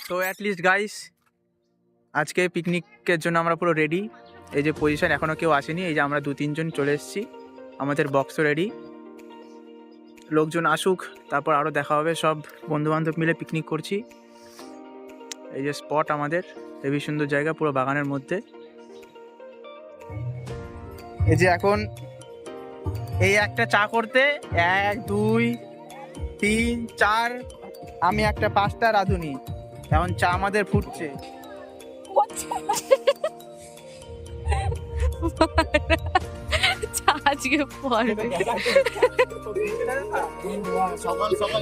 তো at least guys আজকে পিকনিকের জন্য আমরা পুরো রেডি। এই যে পজিশন, এখনও কেউ আসেনি। এই যে আমরা 2-3 জন চলে এসেছি, আমাদের বক্সও রেডি। লোকজন আসুক, তারপর আরও দেখা হবে। সব বন্ধুবান্ধব মিলে পিকনিক করছি। এই যে স্পট আমাদের, হেবি সুন্দর জায়গা, পুরো বাগানের মধ্যে। এই যে এখন এই একটা চা করতে 1 2 3 4, আমি একটা 5টা রাঁধুনি। এখন চা আমাদের ফুটছে। আজকে পড়বে সকাল সকাল